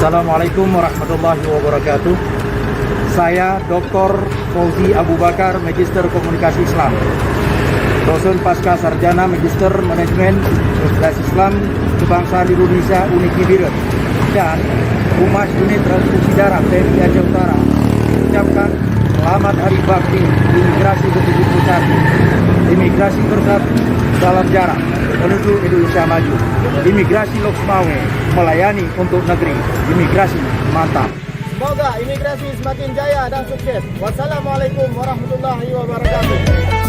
Assalamualaikum warahmatullahi wabarakatuh. Saya Dr. Fauzi Abu Bakar, Magister Komunikasi Islam, dosen pasca sarjana Magister Manajemen Universitas Islam Kebangsaan Indonesia Unikibir, dan Humas Unit Transfusi Darah TNI Aceh Utara mengucapkan selamat Hari Bakti Imigrasi ke-71, imigrasi bersatu dalam jarak menuju Indonesia maju. Imigrasi Loksmawe melayani untuk negeri. Imigrasi mantap. Semoga imigrasi semakin jaya dan sukses. Wassalamualaikum warahmatullahi wabarakatuh.